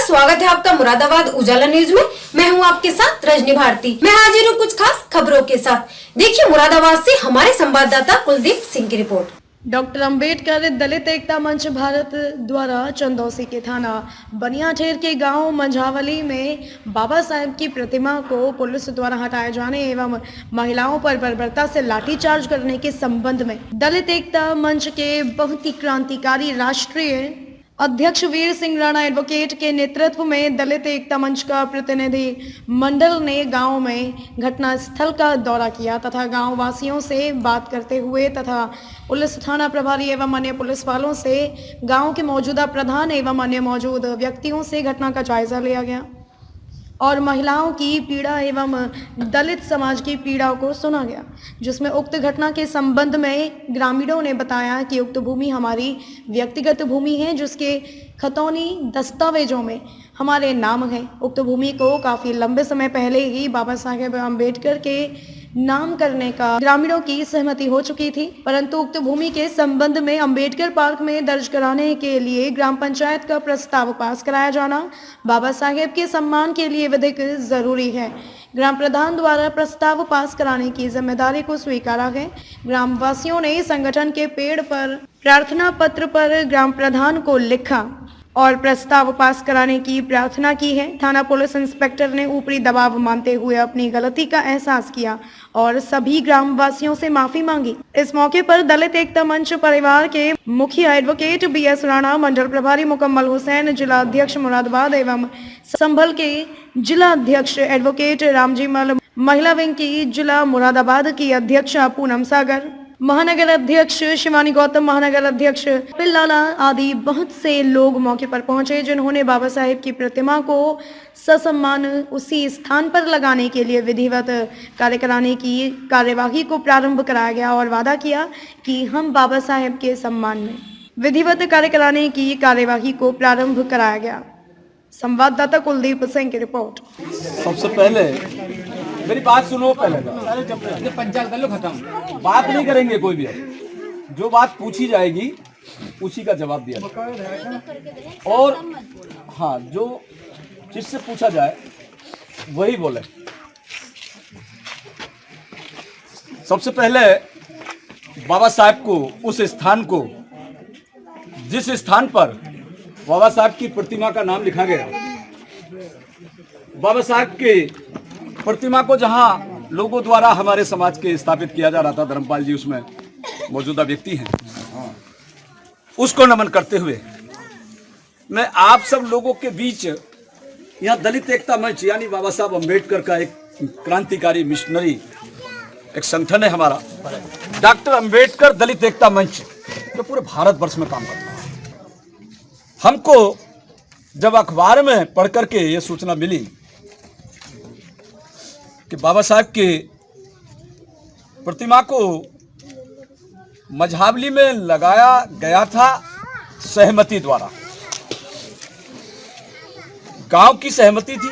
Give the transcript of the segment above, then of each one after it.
स्वागत है आपका मुरादाबाद उजाला न्यूज में। मैं हूं आपके साथ रजनी भारती। मैं हाजिर हूं कुछ खास खबरों के साथ। देखिए मुरादाबाद से हमारे संवाददाता कुलदीप सिंह की रिपोर्ट। डॉक्टर अंबेडकर दलित एकता मंच भारत द्वारा चंदौसी के थाना बनियाठेर के गांव मंझावली में बाबा साहेब की प्रतिमा को पुलिस द्वारा हटाए जाने एवं महिलाओं पर बर्बरता से लाठीचार्ज करने के संबंध में दलित एकता मंच के बहुत ही क्रांतिकारी राष्ट्रीय अध्यक्ष वीर सिंह राणा एडवोकेट के नेतृत्व में दलित एकता मंच का प्रतिनिधि मंडल ने गांव में घटना स्थल का दौरा किया तथा गांव वासियों से बात करते हुए तथा पुलिस थाना प्रभारी एवं अन्य पुलिस वालों से गांव के मौजूदा प्रधान एवं अन्य मौजूद व्यक्तियों से घटना का जायजा लिया गया और महिलाओं की पीड़ा एवं दलित समाज की पीड़ा को सुना गया, जिसमें उक्त घटना के संबंध में ग्रामीणों ने बताया कि उक्त भूमि हमारी व्यक्तिगत भूमि है, जिसके खतौनी दस्तावेजों में हमारे नाम है। उक्त भूमि को काफ़ी लंबे समय पहले ही बाबा साहेब अम्बेडकर के नाम करने का ग्रामीणों की सहमति हो चुकी थी, परंतु उक्त भूमि के संबंध में अंबेडकर पार्क में दर्ज कराने के लिए ग्राम पंचायत का प्रस्ताव पास कराया जाना बाबा साहेब के सम्मान के लिए विधिक जरूरी है। ग्राम प्रधान द्वारा प्रस्ताव पास कराने की जिम्मेदारी को स्वीकारा है। ग्राम वासियों ने संगठन के पेड़ पर प्रार्थना पत्र पर ग्राम प्रधान को लिखा और प्रस्ताव पास कराने की प्रार्थना की है। थाना पुलिस इंस्पेक्टर ने ऊपरी दबाव मानते हुए अपनी गलती का एहसास किया और सभी ग्राम वासियों से माफी मांगी। इस मौके पर दलित एकता मंच परिवार के मुखिया एडवोकेट BS राणा, मंडल प्रभारी मुकम्मल हुसैन, जिला अध्यक्ष मुरादाबाद एवं संभल के जिला अध्यक्ष एडवोकेट रामजी मल, महिला विंग की जिला मुरादाबाद की अध्यक्ष पूनम सागर, महानगर अध्यक्ष शिवानी गौतम, महानगर अध्यक्ष पिल्लाला आदि बहुत से लोग मौके पर पहुंचे, जिन्होंने बाबा साहेब की प्रतिमा को ससम्मान उसी स्थान पर लगाने के लिए विधिवत कार्य कराने की कार्यवाही को प्रारंभ कराया गया और वादा किया कि हम बाबा साहेब के सम्मान में विधिवत कार्य कराने की कार्यवाही को प्रारंभ कराया गया। संवाददाता कुलदीप सिंह की रिपोर्ट। सबसे पहले मेरी बात सुनो, पहले पंचायत कर लो, खत्म। बात नहीं करेंगे कोई भी, जो बात पूछी जाएगी उसी का जवाब दिया जाए और हाँ, जो जिससे पूछा जाए वही बोले। सबसे पहले बाबा साहब को, उस स्थान को, जिस स्थान पर बाबा साहब की प्रतिमा का नाम लिखा गया, बाबा साहब के प्रतिमा को जहां लोगों द्वारा हमारे समाज के स्थापित किया जा रहा था, धर्मपाल जी उसमें मौजूदा व्यक्ति हैं, उसको नमन करते हुए मैं आप सब लोगों के बीच यहाँ दलित एकता मंच यानी बाबा साहब अम्बेडकर का एक क्रांतिकारी मिशनरी एक संगठन है हमारा, डॉक्टर अंबेडकर दलित एकता मंच, जो पूरे भारतवर्ष में काम करता है। हमको जब अखबार में पढ़ करके ये सूचना मिली कि बाबा साहब के प्रतिमा को मंझावली में लगाया गया था सहमति द्वारा, गांव की सहमति थी,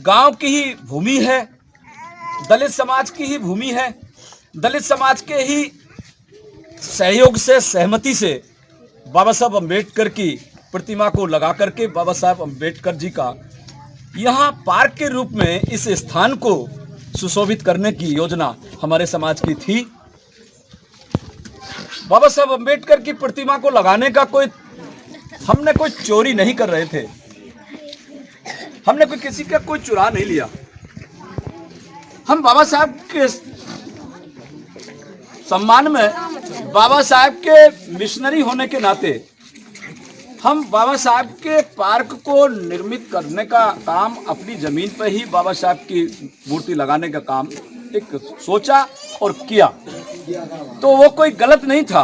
गांव की ही भूमि है, दलित समाज की ही भूमि है, दलित समाज के ही सहयोग से, सहमति से बाबा साहब अम्बेडकर की प्रतिमा को लगा करके बाबा साहब अम्बेडकर जी का यहाँ पार्क के रूप में इस स्थान को सुशोभित करने की योजना हमारे समाज की थी। बाबा साहब अम्बेडकर की प्रतिमा को लगाने का हमने कोई चोरी नहीं कर रहे थे, हमने किसी का कोई चुरा नहीं लिया। हम बाबा साहब के सम्मान में, बाबा साहब के मिशनरी होने के नाते हम बाबा साहब के पार्क को निर्मित करने का काम, अपनी जमीन पर ही बाबा साहब की मूर्ति लगाने का काम एक सोचा और किया, तो वो कोई गलत नहीं था।